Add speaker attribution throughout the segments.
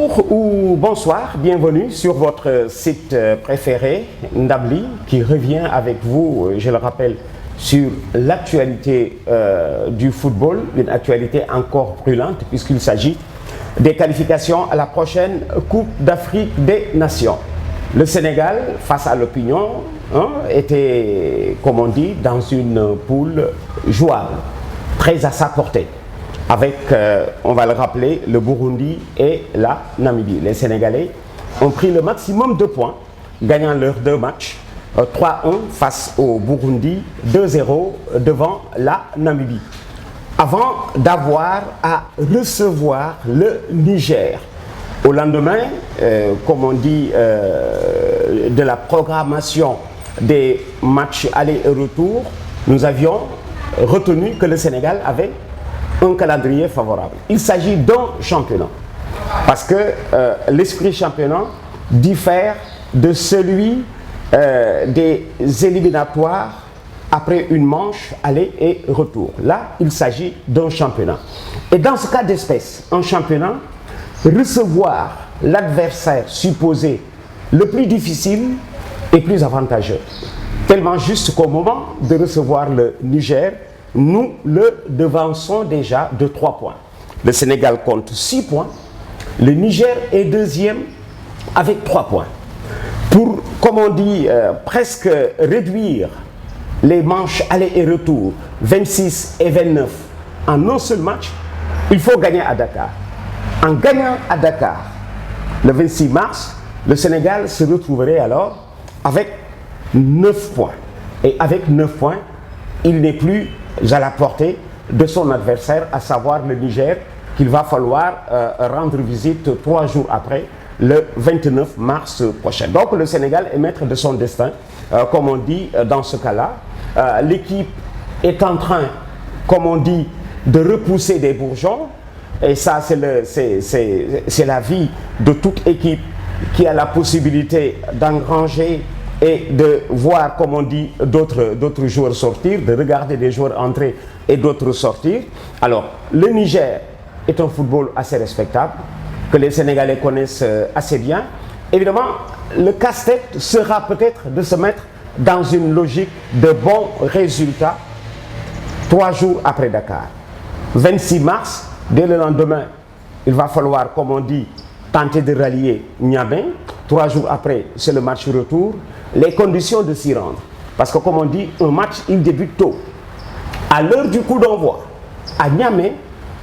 Speaker 1: Bonjour ou bonsoir, bienvenue sur votre site préféré, Ndabli, qui revient avec vous, je le rappelle, sur l'actualité du football, une actualité encore brûlante puisqu'il s'agit des qualifications à la prochaine Coupe d'Afrique des Nations. Le Sénégal, face à l'opinion, était, comme on dit, dans une poule jouable, très à sa portée, avec, on va le rappeler, le Burundi et la Namibie. Les Sénégalais ont pris le maximum de points, gagnant leurs deux matchs, 3-1 face au Burundi, 2-0 devant la Namibie, avant d'avoir à recevoir le Niger. Au lendemain, comme on dit, de la programmation des matchs aller et retour, nous avions retenu que le Sénégal avait un calendrier favorable. Il s'agit d'un championnat, parce que l'esprit championnat diffère de celui des éliminatoires après une manche aller et retour. Là, il s'agit d'un championnat. Et dans ce cas d'espèce, un championnat, recevoir l'adversaire supposé le plus difficile et plus avantageux. Tellement juste qu'au moment de recevoir le Niger, nous le devançons déjà de 3 points. Le Sénégal compte 6 points. Le Niger est deuxième avec 3 points. Pour, comme on dit, presque réduire les manches aller et retour, 26 et 29, en un seul match, il faut gagner à Dakar. En gagnant à Dakar, le 26 mars, le Sénégal se retrouverait alors avec 9 points. Et avec 9 points, il n'est plus à la portée de son adversaire, à savoir le Niger, qu'il va falloir rendre visite 3 jours après, le 29 mars prochain. Donc le Sénégal est maître de son destin, comme on dit dans ce cas-là. L'équipe est en train, comme on dit, de repousser des bourgeons. Et ça, c'est la vie de toute équipe qui a la possibilité d'engranger et de voir, comme on dit, d'autres joueurs sortir, de regarder des joueurs entrer et d'autres sortir. Alors, le Niger est un football assez respectable, que les Sénégalais connaissent assez bien. Évidemment, le casse-tête sera peut-être de se mettre dans une logique de bons résultats 3 jours après Dakar. 26 mars, dès le lendemain, il va falloir, comme on dit, tenter de rallier Niamey. 3 jours après, c'est le match retour. Les conditions de s'y rendre. Parce que, comme on dit, un match, il débute tôt. À l'heure du coup d'envoi, à Niamey,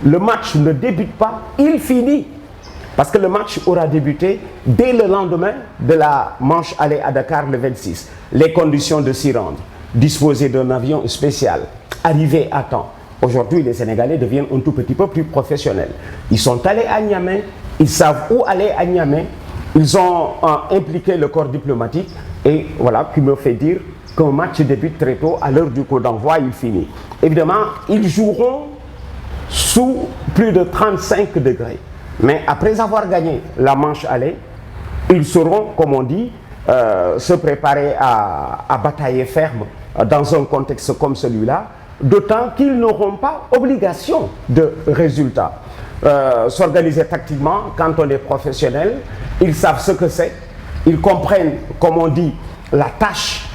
Speaker 1: le match ne débute pas, il finit. Parce que le match aura débuté dès le lendemain de la manche aller à Dakar le 26. Les conditions de s'y rendre. Disposer d'un avion spécial. Arriver à temps. Aujourd'hui, les Sénégalais deviennent un tout petit peu plus professionnels. Ils sont allés à Niamey, ils savent où aller à Niamey, ils ont impliqué le corps diplomatique et voilà qui me fait dire qu'un match débute très tôt, à l'heure du coup d'envoi, il finit. Évidemment, ils joueront sous plus de 35 degrés. Mais après avoir gagné la manche aller, ils sauront, comme on dit, se préparer à batailler ferme dans un contexte comme celui-là, d'autant qu'ils n'auront pas obligation de résultat. S'organiser tactiquement, quand on est professionnel, ils savent ce que c'est, ils comprennent, comme on dit, la tâche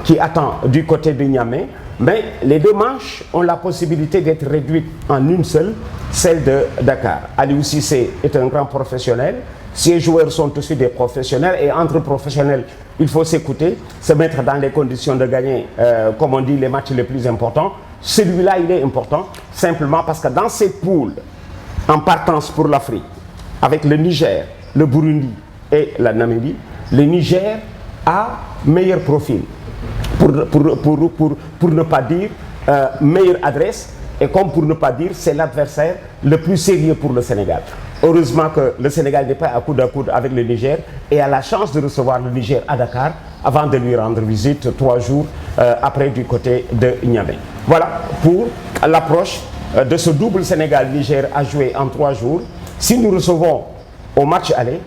Speaker 1: qui attend du côté de Niamey, mais les deux manches ont la possibilité d'être réduites en une seule, celle de Dakar. Aliou Cissé est un grand professionnel, ces joueurs sont aussi des professionnels, et entre professionnels, il faut s'écouter, se mettre dans les conditions de gagner, comme on dit, les matchs les plus importants. Celui-là, il est important, simplement parce que dans cette poule, en partance pour l'Afrique, avec le Niger, le Burundi et la Namibie, le Niger a meilleur profil, pour ne pas dire meilleure adresse, et comme pour ne pas dire, c'est l'adversaire le plus sérieux pour le Sénégal. Heureusement que le Sénégal n'est pas à coude avec le Niger et a la chance de recevoir le Niger à Dakar avant de lui rendre visite 3 jours après du côté de Niamey. Voilà pour l'approche de ce double Sénégal-Niger à jouer en 3 jours. Si nous recevons au match aller,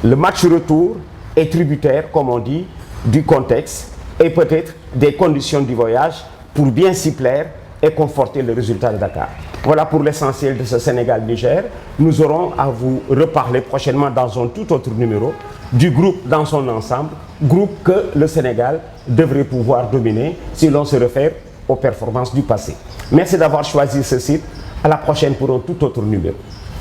Speaker 1: le match retour est tributaire, comme on dit, du contexte et peut-être des conditions du voyage pour bien s'y plaire et conforter le résultat de Dakar. Voilà pour l'essentiel de ce Sénégal-Niger. Nous aurons à vous reparler prochainement dans un tout autre numéro du groupe dans son ensemble, groupe que le Sénégal devrait pouvoir dominer si l'on se réfère aux performances du passé. Merci d'avoir choisi ce site. À la prochaine pour un tout autre numéro.